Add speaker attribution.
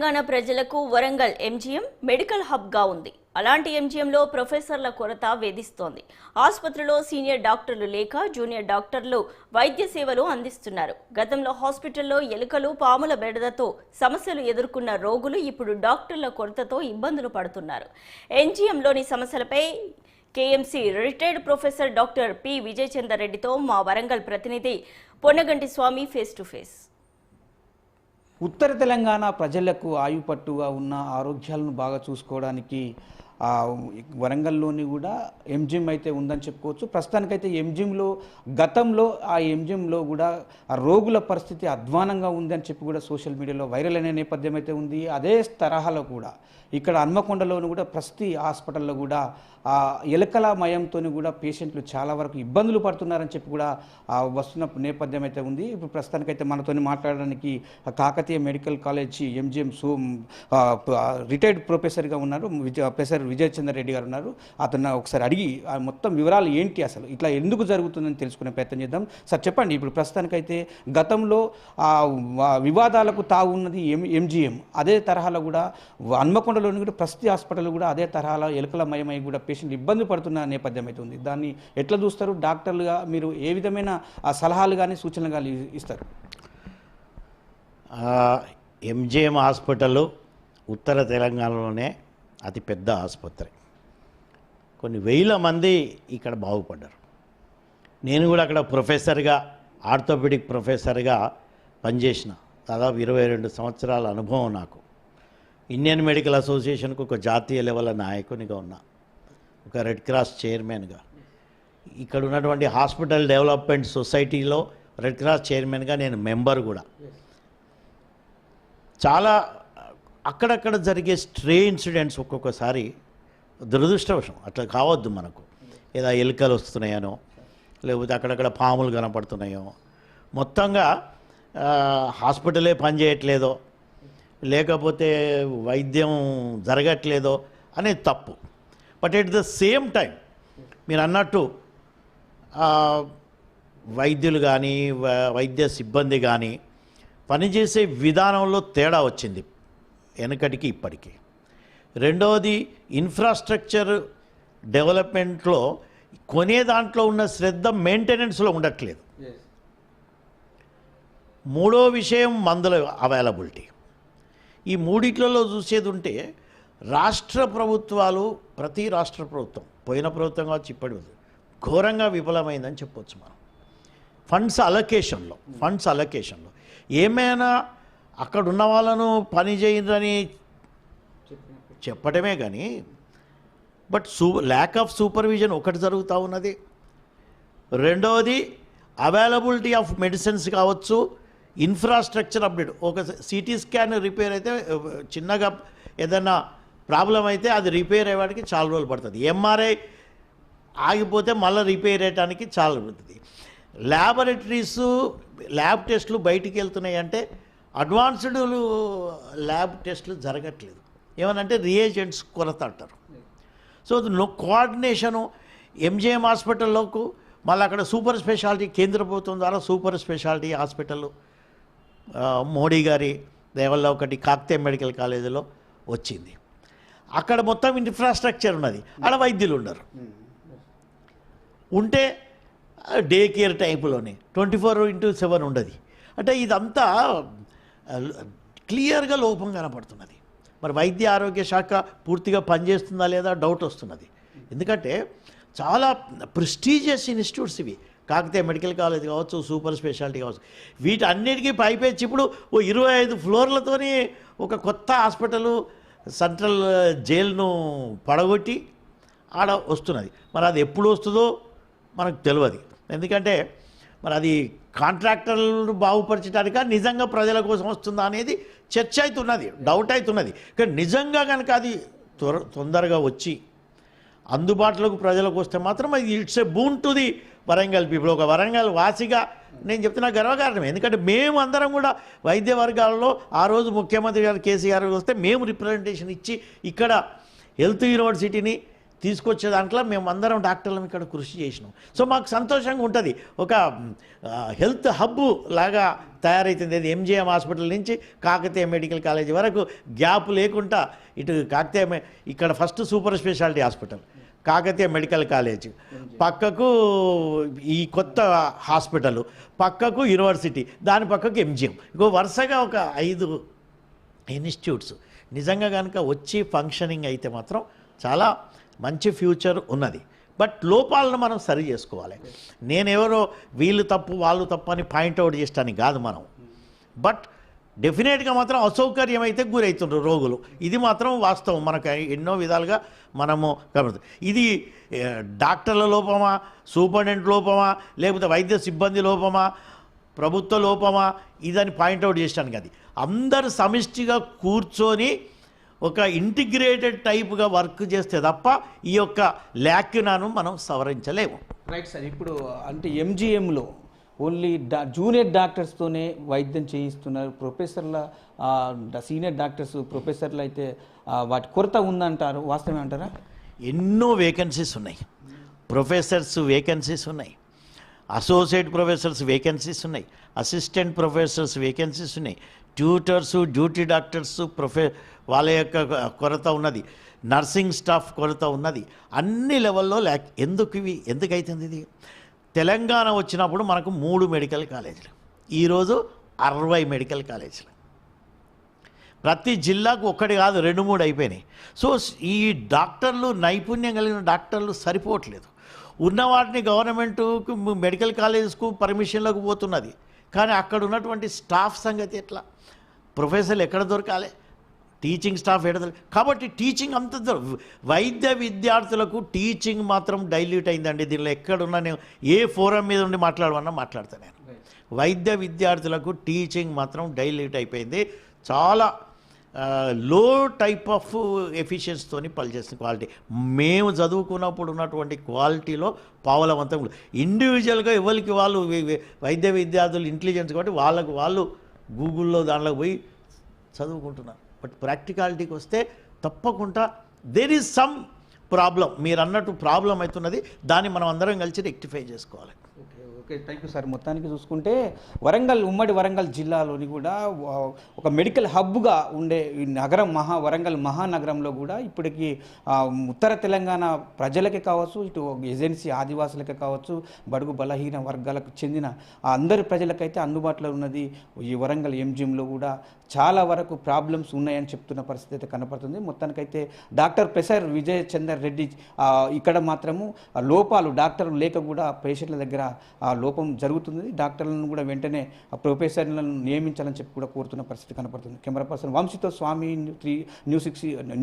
Speaker 1: తెలంగాణ ప్రజలకు Warangal MGM medical hub గా ఉంది. అలాంటి ఎంజీఎంలో ప్రొఫెసర్ల కొరత వేధిస్తోంది. ఆసుపత్రిలో సీనియర్ డాక్టర్లు లేక జూనియర్ డాక్టర్లు వైద్య సేవలు అందిస్తున్నారు. గతంలో హాస్పిటల్లో ఎలుకలు, పాముల బెడదతో సమస్యలు ఎదుర్కొన్న రోగులు ఇప్పుడు డాక్టర్ల కొరతతో ఇబ్బందులు పడుతున్నారు. ఎంజీఎంలోని సమస్యలపై KMC retired professor doctor P Vijayachander రెడ్డితో మా వరంగల్ ప్రతినిధి పొన్నగంటి స్వామి ఫేస్ టు ఫేస్.
Speaker 2: ఉత్తర తెలంగాణ ప్రజలకు ఆయుపట్టుగా ఉన్న ఆరోగ్యాలను బాగా చూసుకోవడానికి వరంగల్లోని కూడా ఎంజిఎం అయితే ఉందని చెప్పుకోవచ్చు. ప్రస్తుతానికైతే ఎంజిఎంలో గతంలో ఆ ఎంజిఎంలో కూడా రోగుల పరిస్థితి అధ్వానంగా ఉందని చెప్పి కూడా సోషల్ మీడియాలో వైరల్ అనే నేపథ్యం అయితే ఉంది. అదే తరహాలో కూడా ఇక్కడ హన్మకొండలోని కూడా ప్రతి హాస్పిటల్లో కూడా ఎలకల మయంతో కూడా పేషెంట్లు చాలా వరకు ఇబ్బందులు పడుతున్నారని చెప్పి కూడా వస్తున్న నేపథ్యం అయితే ఉంది. ఇప్పుడు ప్రస్తుతానికైతే మనతో మాట్లాడడానికి Kakatiya medical college MGM retired ప్రొఫెసర్గా ఉన్నారు ప్రొఫెసర్ విజయచందర్ రెడ్డి గారు ఉన్నారు. అతను ఒకసారి అడిగి మొత్తం వివరాలు ఏంటి, అసలు ఇట్లా ఎందుకు జరుగుతుందని తెలుసుకునే ప్రయత్నం చేద్దాం. సార్ చెప్పండి, ఇప్పుడు ప్రస్తుతానికైతే గతంలో వివాదాలకు తాగున్నది ఎంజిఎం, అదే తరహాలో కూడా హన్మకొండలోని కూడా ప్రతి హాస్పిటల్ కూడా అదే తరహాలో ఎలుకల మయమై కూడా పేషెంట్లు ఇబ్బంది పడుతున్న నేపథ్యం అయితే ఉంది. దాన్ని ఎట్లా చూస్తారు? డాక్టర్లుగా మీరు ఏ విధమైన సలహాలు కానీ సూచనలు కానీ ఇస్తారు?
Speaker 3: ఎంజిఎం హాస్పిటల్ ఉత్తర తెలంగాణలోనే అతి పెద్ద ఆసుపత్రి. కొన్ని వేల మంది ఇక్కడ బాగుపడ్డారు. నేను కూడా అక్కడ ప్రొఫెసర్గా, ఆర్థోపెడిక్ ప్రొఫెసర్గా పనిచేసిన. దాదాపు 22 సంవత్సరాల అనుభవం నాకు. ఇండియన్ మెడికల్ అసోసియేషన్కు ఒక జాతీయ లెవెల్ నాయకునిగా ఉన్నా, ఒక రెడ్ క్రాస్ చైర్మన్గా, ఇక్కడ ఉన్నటువంటి హాస్పిటల్ డెవలప్మెంట్ సొసైటీలో రెడ్ క్రాస్ చైర్మన్గా నేను మెంబర్ కూడా. చాలా అక్కడక్కడ జరిగే స్ట్రే ఇన్సిడెంట్స్ ఒక్కొక్కసారి దురదృష్టవశం, అట్లా కావద్దు మనకు. ఏదో ఎలుకలు వస్తున్నాయనో, లేకపోతే అక్కడక్కడ పాములు కనపడుతున్నాయో, మొత్తంగా హాస్పిటలే పనిచేయట్లేదో, లేకపోతే వైద్యం జరగట్లేదో అనేది తప్పు. But at the same time మీరు అన్నట్టు వైద్యులు కానీ వైద్య సిబ్బంది కానీ పనిచేసే విధానంలో తేడా వచ్చింది వెనకటికి ఇప్పటికీ. రెండవది, ఇన్ఫ్రాస్ట్రక్చర్ డెవలప్మెంట్లో కొనే దాంట్లో ఉన్న శ్రద్ధ మెయింటెనెన్స్లో ఉండట్లేదు. మూడో విషయం, మందుల అవైలబిలిటీ. ఈ మూడిట్లలో చూసేది ఉంటే రాష్ట్ర ప్రభుత్వాలు, ప్రతి రాష్ట్ర ప్రభుత్వం, పోయిన ప్రభుత్వం కావచ్చు ఇప్పటి ఘోరంగా విఫలమైందని చెప్పవచ్చు మనం. ఫండ్స్ అలొకేషన్లో ఏమైనా అక్కడ ఉన్న వాళ్ళను పని చేయదని చెప్పడమే కానీ, బట్ ల్యాక్ ఆఫ్ సూపర్విజన్ ఒకటి జరుగుతూ ఉన్నది. రెండవది, అవైలబిలిటీ ఆఫ్ మెడిసిన్స్ కావచ్చు, ఇన్ఫ్రాస్ట్రక్చర్ అప్డేట్. ఒక సిటీ స్కాన్ రిపేర్ అయితే, చిన్నగా ఏదైనా ప్రాబ్లం అయితే అది రిపేర్ అయ్యేవాడికి చాలా రోజులు పడుతుంది. ఎంఆర్ఐ ఆగిపోతే మళ్ళీ రిపేర్ అయ్యడానికి చాలా పడుతుంది. ల్యాబొరేటరీస్, ల్యాబ్ టెస్టులు బయటికి వెళ్తున్నాయి అంటే అడ్వాన్స్డ్ ల్యాబ్ టెస్టులు జరగట్లేదు. ఏమనంటే రియేజెంట్స్ కొరత అంటారు. సో కోఆర్డినేషను ఎంజిఎం హాస్పిటల్లోకి, మళ్ళీ అక్కడ సూపర్ స్పెషాలిటీ, కేంద్ర ప్రభుత్వం ద్వారా సూపర్ స్పెషాలిటీ హాస్పిటల్ మోడీ గారి దేవల్ల ఒకటి కాకతీయ మెడికల్ కాలేజీలో వచ్చింది. అక్కడ మొత్తం ఇన్ఫ్రాస్ట్రక్చర్ ఉన్నది, అక్కడ వైద్యులు ఉండరు. ఉంటే డే కేర్ టైపులోనే 24/7 ఉండదు. అంటే ఇదంతా క్లియర్గా లోపం కనపడుతున్నది. మరి వైద్య ఆరోగ్య శాఖ పూర్తిగా పనిచేస్తుందా లేదా డౌట్ వస్తున్నది. ఎందుకంటే చాలా ప్రెస్టీజియస్ ఇన్స్టిట్యూట్స్ ఇవి, కాకతీయ మెడికల్ కాలేజ్ కావచ్చు, సూపర్ స్పెషాలిటీ కావచ్చు. వీటన్నిటికీ పైపెచ్చి ఇప్పుడు 25 ఫ్లోర్లతోని ఒక కొత్త హాస్పిటల్, సెంట్రల్ జైలును పడగొట్టి ఆడ వస్తున్నది. మరి అది ఎప్పుడు వస్తుందో మనకు తెలియదు. ఎందుకంటే మరి అది కాంట్రాక్టర్లు బాగుపరచడానిక, నిజంగా ప్రజల కోసం వస్తుందా అనేది చర్చ అవుతున్నది, డౌట్ అవుతున్నది. కానీ నిజంగా కనుక అది తొందరగా వచ్చి అందుబాటులోకి ప్రజలకు వస్తే మాత్రం అది it's a boon to the Warangal people. ఒక వరంగల్ వాసిగా నేను చెప్తున్నా గర్వకారణం. ఎందుకంటే మేము అందరం కూడా వైద్య వర్గాలలో ఆ రోజు ముఖ్యమంత్రి గారు కేసీఆర్ వస్తే మేము రిప్రజెంటేషన్ ఇచ్చి ఇక్కడ హెల్త్ యూనివర్సిటీని తీసుకొచ్చే దాంట్లో మేము అందరం డాక్టర్లం ఇక్కడ కృషి చేసినాం. సో మాకు సంతోషంగా ఉంటుంది. ఒక హెల్త్ హబ్ లాగా తయారైతుంది. అది ఎంజిఎం హాస్పిటల్ నుంచి కాకతీయ మెడికల్ కాలేజ్ వరకు గ్యాప్ లేకుండా ఇటు ఇక్కడ first super speciality hospital Kakatiya medical college, పక్కకు ఈ కొత్త హాస్పిటల్, పక్కకు యూనివర్సిటీ, దాని పక్కకు ఎంజిఎం, ఇంకో వరుసగా ఒక 5 ఇన్స్టిట్యూట్స్ నిజంగా కనుక వచ్చి ఫంక్షనింగ్ అయితే మాత్రం చాలా మంచి ఫ్యూచర్ ఉన్నది. బట్ లోపాలను మనం సరి చేసుకోవాలి. నేనెవరో వీళ్ళు తప్పు వాళ్ళు తప్పు అని పాయింట్అవుట్ చేస్తానికి కాదు మనం. బట్ డెఫినెట్గా మాత్రం అసౌకర్యం అయితే గురవుతుండ్రు రోగులు. ఇది మాత్రం వాస్తవం. మనకు ఎన్నో విధాలుగా మనము గమనిస్తాం. ఇది డాక్టర్ల లోపమా, సూపరింటెండెంట్ లోపమా, లేకపోతే వైద్య సిబ్బంది లోపమా, ప్రభుత్వ లోపమా, ఇదని పాయింట్అవుట్ చేస్తాను. అది అందరు సమిష్టిగా కూర్చొని ఒక ఇంటిగ్రేటెడ్ టైప్గా వర్క్ చేస్తే తప్ప ఈ యొక్క ల్యాక్యునాను మనం సవరించలేము.
Speaker 2: Right sir. ఇప్పుడు అంటే ఎంజిఎంలో ఓన్లీ జూనియర్ డాక్టర్స్తోనే వైద్యం చేయిస్తున్నారు. ప్రొఫెసర్ల సీనియర్ డాక్టర్స్ ప్రొఫెసర్లు అయితే వాటి కొరత ఉందంటారు, వాస్తవమే అంటారా?
Speaker 3: ఎన్నో వేకెన్సీస్ ఉన్నాయి. ప్రొఫెసర్స్ వేకెన్సీస్ ఉన్నాయి, అసోసియేట్ ప్రొఫెసర్స్ వేకెన్సీస్ ఉన్నాయి, అసిస్టెంట్ ప్రొఫెసర్స్ వేకెన్సీస్ ఉన్నాయి, ట్యూటర్స్, డ్యూటీ డాక్టర్స్ వాళ్ళ యొక్క కొరత ఉన్నది, నర్సింగ్ స్టాఫ్ కొరత ఉన్నది. అన్ని లెవెల్లో ఎందుకైతుంది ఇది? తెలంగాణ వచ్చినప్పుడు మనకు 3 మెడికల్ కాలేజీలు, ఈరోజు 60 మెడికల్ కాలేజీలు. ప్రతి జిల్లాకు 1 కాదు 2, 3 అయిపోయినాయి. సో ఈ డాక్టర్లు, నైపుణ్యం కలిగిన డాక్టర్లు సరిపోవట్లేదు. ఉన్న వాటిని గవర్నమెంట్కు మెడికల్ కాలేజెస్కు పర్మిషన్లకు పోతున్నది. కానీ అక్కడ ఉన్నటువంటి స్టాఫ్ సంగతి ఎట్లా? ప్రొఫెసర్లు ఎక్కడ దొరకాలి? టీచింగ్ స్టాఫ్ ఎక్కడ దొరకాలి? కాబట్టి టీచింగ్ అంత వైద్య విద్యార్థులకు టీచింగ్ మాత్రం డైల్యూట్ అయిందండి. దీనిలో ఎక్కడున్నా నేను ఏ ఫోరం మీద ఉండి మాట్లాడమన్నా మాట్లాడతాను. నేను వైద్య విద్యార్థులకు టీచింగ్ మాత్రం డైల్యూట్ అయిపోయింది. చాలా లో టైప్ ఆఫ్ ఎఫిషియన్సీతో పనిచేసిన క్వాలిటీ. మేము చదువుకున్నప్పుడు ఉన్నటువంటి క్వాలిటీలో పావలవంతం. ఇండివిజువల్గా ఎవరికి వాళ్ళు వైద్య విద్యార్థులు ఇంటెలిజెన్స్ కాబట్టి వాళ్ళు గూగుల్లో దానిలోకి పోయి చదువుకుంటున్నారు. బట్ ప్రాక్టికాలిటీకి వస్తే తప్పకుండా దేర్ ఈజ్ సమ్ ప్రాబ్లం. మీరు అన్నట్టు ప్రాబ్లం అవుతున్నది. దాన్ని మనం అందరం కలిసి రెక్టిఫై చేసుకోవాలి.
Speaker 2: Okay, thank you sir. మొత్తానికి చూసుకుంటే ఉమ్మడి వరంగల్ జిల్లాలోని కూడా ఒక మెడికల్ హబ్గా ఉండే ఈ నగరం వరంగల్ మహానగరంలో కూడా ఇప్పటికీ ఉత్తర తెలంగాణ ప్రజలకే కావచ్చు, ఇటు ఏజెన్సీ ఆదివాసులకే కావచ్చు, బడుగు బలహీన వర్గాలకు చెందిన అందరి ప్రజలకైతే అందుబాటులో ఉన్నది. ఈ వరంగల్ ఎంజిఎంలో కూడా చాలా వరకు ప్రాబ్లమ్స్ ఉన్నాయని చెప్తున్న పరిస్థితి అయితే కనపడుతుంది. మొత్తానికైతే డాక్టర్ ప్రొఫెసర్ విజయ్ చందర్ రెడ్డి ఇక్కడ మాత్రము లోపాలు డాక్టర్లు లేక కూడా పేషెంట్ల దగ్గర లోపం జరుగుతుంది. డాక్టర్లను కూడా వెంటనే ప్రొఫెసర్లను నియమించాలని చెప్పి కూడా కోరుతున్న పరిస్థితి కనపడుతుంది. కెమెరా పర్సన్ వంశీతో స్వామి, న్యూస్ 6